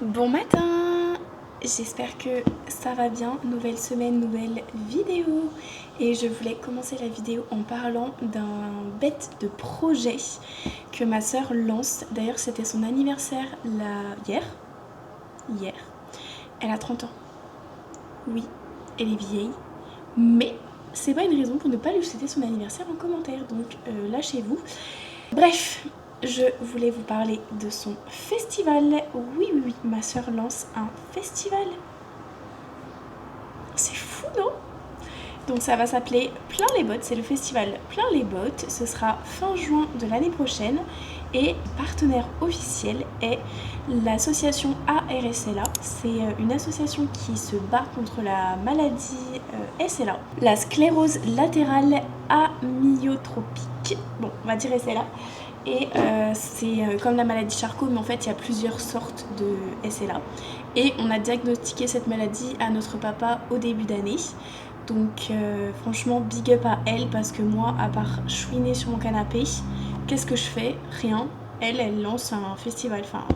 Bon matin, j'espère que ça va bien, nouvelle semaine, nouvelle vidéo. Et je voulais commencer la vidéo en parlant d'un bête de projet que ma soeur lance. D'ailleurs c'était son anniversaire hier. Elle a 30 ans, oui, elle est vieille, mais c'est pas une raison pour ne pas lui souhaiter son anniversaire en commentaire, donc lâchez-vous. Bref, je voulais vous parler de son festival. Oui, ma soeur lance un festival. C'est fou, non? Donc ça va s'appeler Plein les Bottes, c'est le festival Plein les Bottes. Ce sera fin juin de l'année prochaine et partenaire officiel est l'association ARSLA. C'est une association qui se bat contre la maladie SLA, la sclérose latérale amyotropique. Bon, on va dire SLA. Et c'est comme la maladie Charcot, mais en fait il y a plusieurs sortes de SLA. Et on a diagnostiqué cette maladie à notre papa au début d'année. Donc franchement big up à elle, parce que moi, à part chouiner sur mon canapé, qu'est-ce que je fais? Rien. Elle lance un festival. Enfin,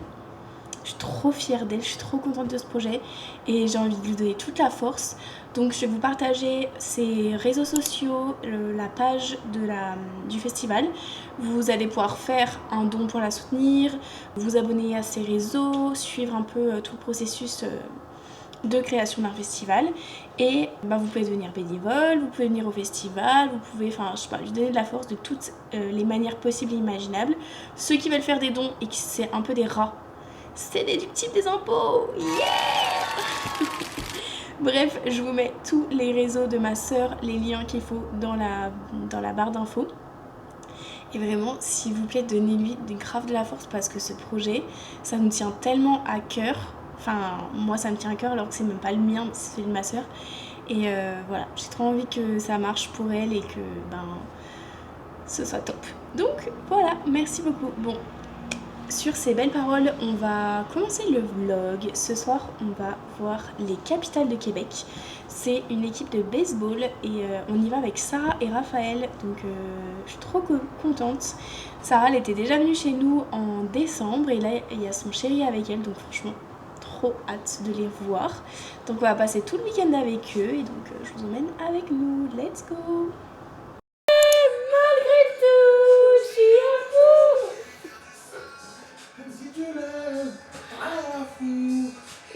je suis trop fière d'elle, je suis trop contente de ce projet et j'ai envie de lui donner toute la force. Donc je vais vous partager ses réseaux sociaux, la page du festival. Vous allez pouvoir faire un don pour la soutenir, vous abonner à ses réseaux, suivre un peu tout le processus de création d'un festival. Et vous pouvez devenir bénévole, vous pouvez venir au festival, vous pouvez, je sais pas, lui donner de la force de toutes les manières possibles et imaginables. Ceux qui veulent faire des dons et qui c'est un peu des rats, c'est déductible des impôts. Yeah. Bref, je vous mets tous les réseaux de ma soeur, les liens qu'il faut dans la barre d'infos. Et vraiment, s'il vous plaît, donnez-lui grave de la force, parce que ce projet, ça nous tient tellement à cœur. Enfin, moi ça me tient à cœur alors que c'est même pas le mien, c'est celui de ma soeur. Et voilà, j'ai trop envie que ça marche pour elle et que ce soit top. Donc voilà, merci beaucoup. Bon, sur ces belles paroles, on va commencer le vlog. Ce soir, on va voir les capitales de Québec. C'est une équipe de baseball et on y va avec Sarah et Raphaël. Donc je suis trop contente. Sarah, elle était déjà venue chez nous en décembre et là, il y a son chéri avec elle. Donc franchement, trop hâte de les voir. Donc on va passer tout le week-end avec eux et donc je vous emmène avec nous. Let's go!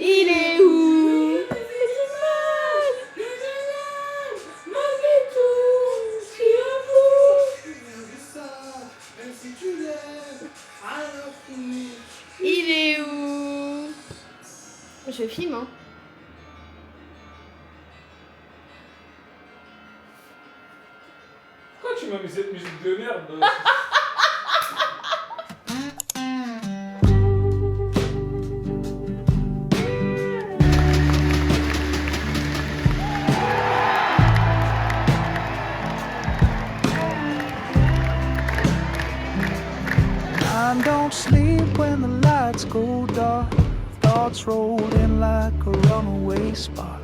Il est où? Il est où? Je filme, hein. Pourquoi tu m'as mis cette musique de merde? I don't sleep when the lights go dark. Thoughts roll in like a runaway spark.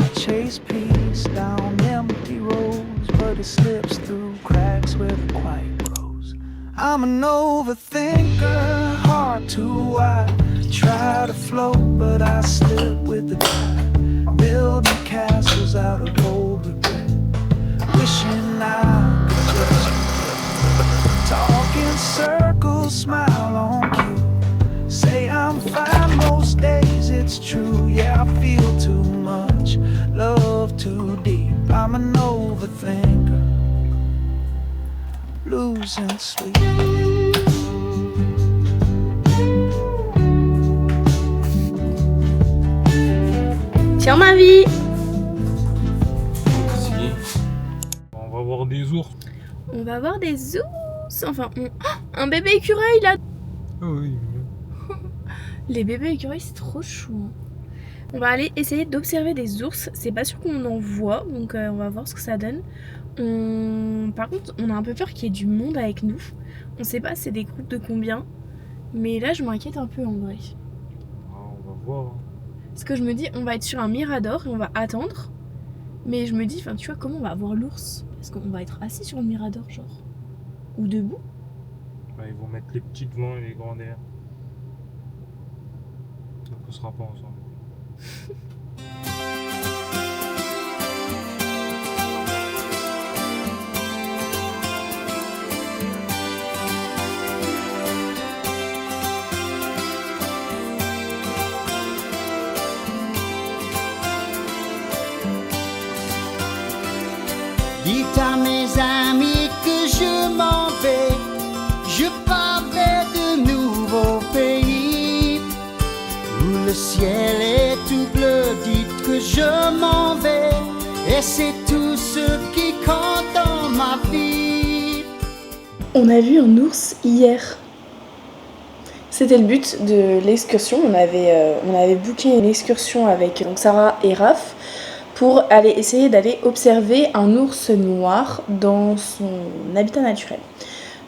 I chase peace down empty roads, but it slips through cracks where the quiet grows. I'm an overthinker, hard to wide. Try to float, but I slip with the tide. Building castles out of old regret, wishing I could just talk in circles, smile on cue. Say I'm fine most days, it's true. Yeah, I feel too much, love too deep. I'm an overthinker, losing sleep. Tiens ma vie! On va voir des ours. On va voir des ours. Enfin, un bébé écureuil là. Oh oui. Les bébés écureuils, c'est trop chou. On va aller essayer d'observer des ours. C'est pas sûr qu'on en voit, donc on va voir ce que ça donne. Par contre, on a un peu peur qu'il y ait du monde avec nous. On sait pas c'est des groupes de combien, mais là je m'inquiète un peu en vrai. Ah, on va voir. Parce que je me dis, on va être sur un mirador et on va attendre. Mais je me dis, tu vois, comment on va voir l'ours? Parce qu'on va être assis sur le mirador, genre. Ou debout. Ils vont mettre les petits devant et les grands derrière. sera pas ensemble. Dites à mes amis que je m'en vais, je pars vers de nouveaux pays où le ciel est tout bleu. Dites que je m'en vais et c'est tout ce qui compte dans ma vie. On a vu un ours hier. C'était le but de l'excursion. On avait booké une excursion avec donc Sarah et Raph pour aller essayer d'aller observer un ours noir dans son habitat naturel.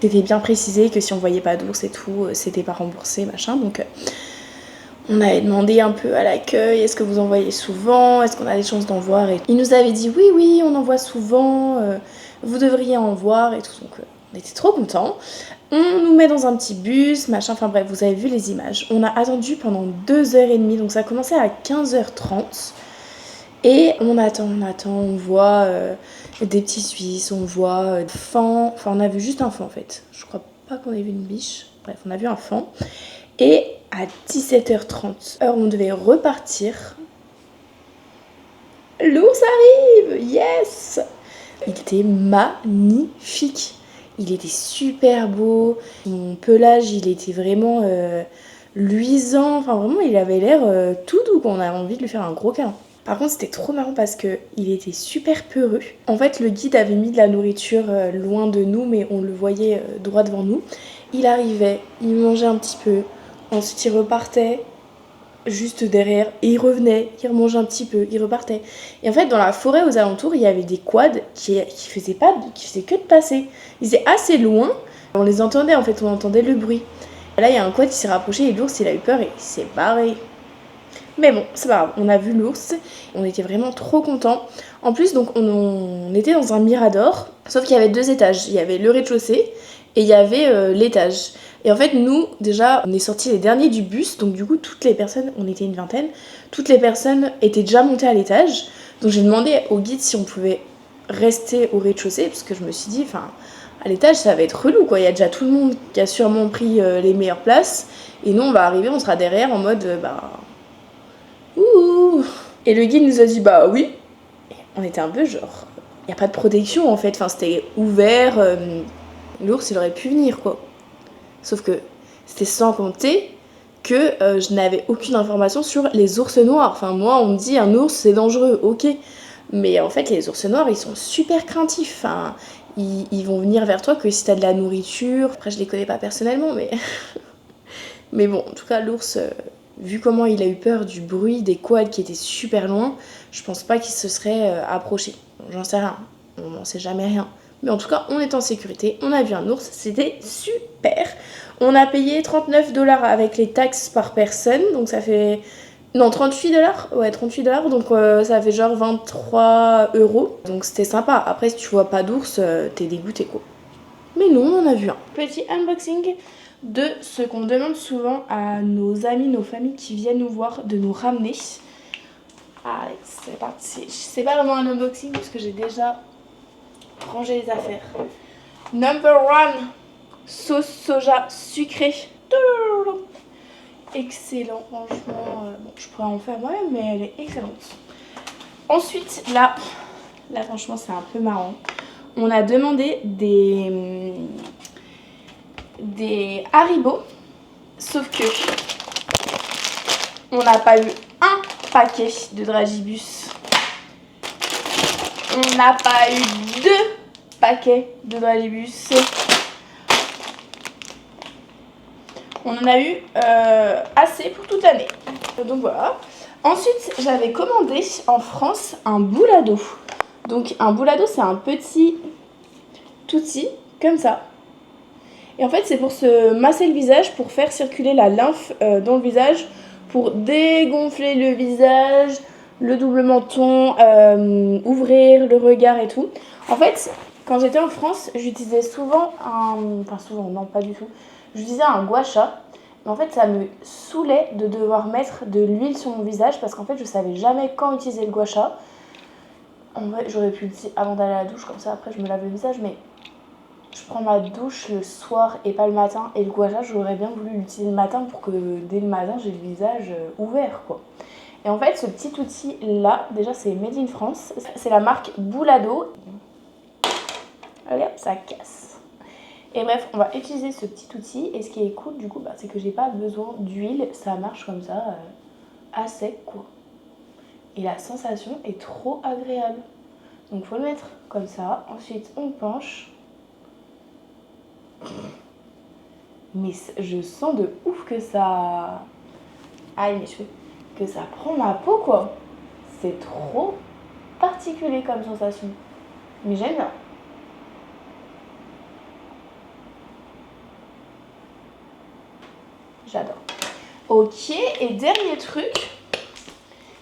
C'était bien précisé que si on voyait pas d'ours et tout, c'était pas remboursé, machin. Donc on avait demandé un peu à l'accueil, est-ce que vous en voyez souvent, est-ce qu'on a des chances d'en voir, et il nous avait dit oui, on en voit souvent, vous devriez en voir et tout. Donc on était trop contents. On nous met dans un petit bus, machin, enfin bref, vous avez vu les images. On a attendu pendant 2h30, donc ça a commencé à 15h30. Et on attend, on voit des petits Suisses, on voit des fans, enfin on a vu juste un fan en fait. Je crois pas qu'on ait vu une biche, bref on a vu un fan. Et à 17h30, on devait repartir. L'ours arrive, yes! Il était magnifique, il était super beau, son pelage il était vraiment luisant, enfin vraiment il avait l'air tout doux, on a envie de lui faire un gros câlin. Par contre, c'était trop marrant parce qu'il était super peureux. En fait, le guide avait mis de la nourriture loin de nous, mais on le voyait droit devant nous. Il arrivait, il mangeait un petit peu, ensuite il repartait juste derrière, et il revenait, il remangeait un petit peu, il repartait. Et en fait, dans la forêt aux alentours, il y avait des quads qui faisaient que de passer. Ils étaient assez loin, on les entendait en fait, on entendait le bruit. Et là, il y a un quad qui s'est rapproché et l'ours, il a eu peur et il s'est barré. Mais bon, c'est pas grave, on a vu l'ours, on était vraiment trop contents. En plus, donc on était dans un mirador, sauf qu'il y avait 2 étages. Il y avait le rez-de-chaussée et il y avait l'étage. Et en fait, nous, déjà, on est sortis les derniers du bus, donc du coup, toutes les personnes, on était une vingtaine, toutes les personnes étaient déjà montées à l'étage. Donc j'ai demandé au guide si on pouvait rester au rez-de-chaussée, parce que je me suis dit, enfin, à l'étage, ça va être relou, quoi. Il y a déjà tout le monde qui a sûrement pris les meilleures places, et nous, on va arriver, on sera derrière en mode, ouh. Et le guide nous a dit bah oui. On était un peu genre, il n'y a pas de protection en fait, enfin c'était ouvert, l'ours il aurait pu venir quoi. Sauf que c'était sans compter que je n'avais aucune information sur les ours noirs. Enfin moi on me dit un ours c'est dangereux, ok. Mais en fait les ours noirs ils sont super craintifs, enfin ils vont venir vers toi que si t'as de la nourriture. Après je les connais pas personnellement mais... mais bon en tout cas l'ours... vu comment il a eu peur du bruit des quads qui étaient super loin, je pense pas qu'il se serait approché. J'en sais rien, on n'en sait jamais rien. Mais en tout cas, on est en sécurité, on a vu un ours, c'était super. On a payé 39$ avec les taxes par personne, donc ça fait... Non, 38$. Ouais, 38$, donc ça fait genre 23€. Donc c'était sympa. Après, si tu vois pas d'ours, t'es dégoûté quoi. Mais non, on en a vu un. Petit unboxing de ce qu'on demande souvent à nos amis, nos familles qui viennent nous voir, de nous ramener. Allez, c'est parti. C'est pas vraiment un unboxing parce que j'ai déjà rangé les affaires. Number 1, sauce soja sucrée. Excellent, franchement. Bon, je pourrais en faire moi-même, mais elle est excellente. Ensuite, là franchement, c'est un peu marrant. On a demandé des Haribo, sauf que on n'a pas eu un paquet de Dragibus. On n'a pas eu 2 paquets de Dragibus. On en a eu assez pour toute l'année. Donc voilà. Ensuite, j'avais commandé en France un boulado. Donc un boulado, c'est un petit touti comme ça. Et en fait, c'est pour se masser le visage, pour faire circuler la lymphe dans le visage, pour dégonfler le visage, le double menton, ouvrir le regard et tout. En fait, quand j'étais en France, j'utilisais souvent un... Enfin souvent, non pas du tout. J'utilisais un gua sha. Mais en fait, ça me saoulait de devoir mettre de l'huile sur mon visage parce qu'en fait, je savais jamais quand utiliser le gua sha. En vrai, j'aurais pu l'utiliser avant d'aller à la douche, comme ça après je me lave le visage, mais je prends ma douche le soir et pas le matin. Et le gua sha, j'aurais bien voulu l'utiliser le matin pour que dès le matin, j'ai le visage ouvert, quoi. Et en fait, ce petit outil là, déjà c'est made in France, c'est la marque Boulado. Allez hop, ça casse. Et bref, on va utiliser ce petit outil. Et ce qui est cool du coup, c'est que j'ai pas besoin d'huile, ça marche comme ça, à sec quoi. Et la sensation est trop agréable. Donc faut le mettre comme ça, ensuite on penche. Mais je sens de ouf que ça... Aïe mes cheveux. Que ça prend ma peau quoi. C'est trop particulier comme sensation. Mais j'aime bien. J'adore. Ok, et dernier truc,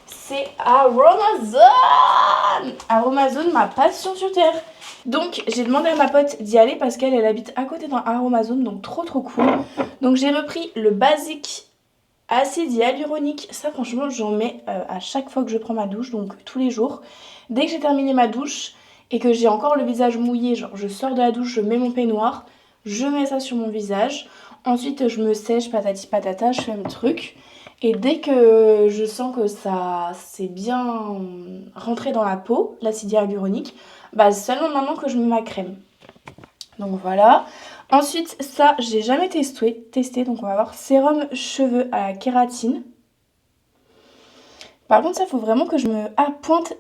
c'est Aromazone. Aromazone, ma passion sur terre. Donc j'ai demandé à ma pote d'y aller parce qu'elle habite à côté d'un Aromazone, donc trop cool. Donc j'ai repris le basique acide hyaluronique. Ça franchement j'en mets à chaque fois que je prends ma douche, donc tous les jours. Dès que j'ai terminé ma douche et que j'ai encore le visage mouillé, genre je sors de la douche, je mets mon peignoir, je mets ça sur mon visage. Ensuite je me sèche, patati patata, je fais mon truc. Et dès que je sens que ça c'est bien rentré dans la peau, l'acide hyaluronique, seulement maintenant que je mets ma crème. Donc voilà. Ensuite, ça, j'ai jamais testé, donc on va voir. Sérum cheveux à la kératine. Par contre, ça, faut vraiment que je me... Ah, pointe,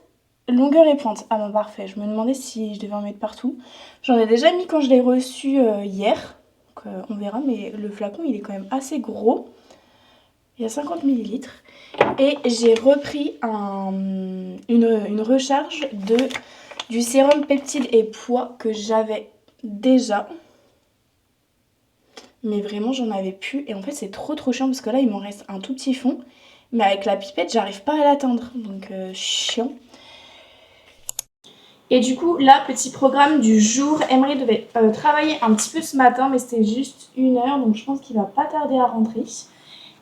longueur et pointe. Ah bon, parfait. Je me demandais si je devais en mettre partout. J'en ai déjà mis quand je l'ai reçu hier. Donc, on verra, mais le flacon, il est quand même assez gros. Il y a 50 ml. Et j'ai repris une recharge du sérum peptide et poids que j'avais déjà. Mais vraiment j'en avais plus. Et en fait c'est trop chiant parce que là il m'en reste un tout petit fond. Mais avec la pipette j'arrive pas à l'atteindre. Donc chiant. Et du coup là, petit programme du jour. Emery devait travailler un petit peu ce matin, mais c'était juste 1 heure. Donc je pense qu'il va pas tarder à rentrer.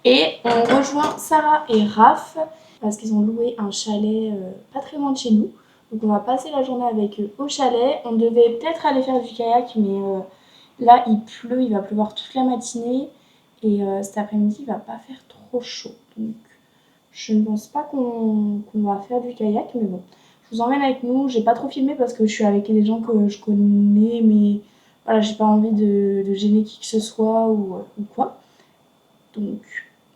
Et on rejoint Sarah et Raph parce qu'ils ont loué un chalet pas très loin de chez nous. Donc on va passer la journée avec eux au chalet. On devait peut-être aller faire du kayak, mais là il pleut, il va pleuvoir toute la matinée. Et cet après-midi il va pas faire trop chaud. Donc je ne pense pas qu'on va faire du kayak, mais bon. Je vous emmène avec nous. J'ai pas trop filmé parce que je suis avec des gens que je connais, mais voilà, j'ai pas envie de gêner qui que ce soit ou quoi. Donc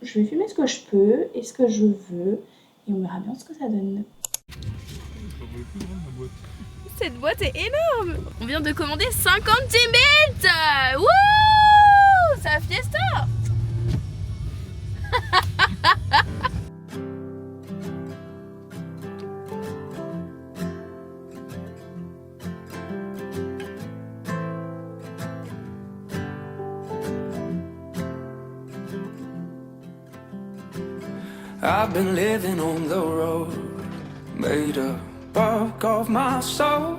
je vais filmer ce que je peux et ce que je veux. Et on verra bien ce que ça donne. Cette boîte est énorme. On vient de commander 50 Timbits. Wouh, c'est la fiesta. I've been living on the road, made a buck of my soul.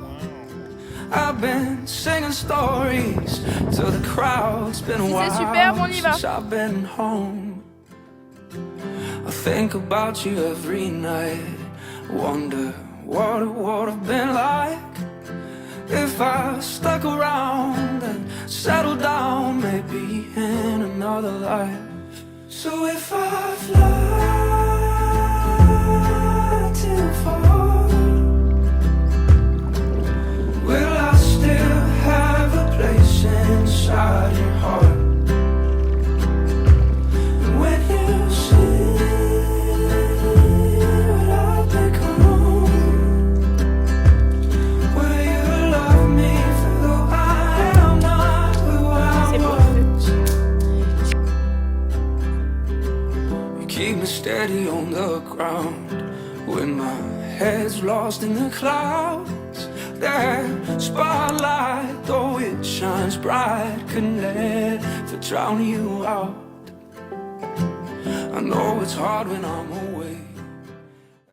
I've been singing stories to the crowd. It's been a while since I've been home. I think about you every night, wonder what it would have been like if I stuck around and settled down, maybe in another life. So if I fly too far, will I still have a place inside your heart? And when you see what I've become, will you love me for who I am, not who I was? You keep me steady on the ground when my head's lost in the clouds. That spotlight, though it shines bright, could never drown you out. I know it's hard when I'm away,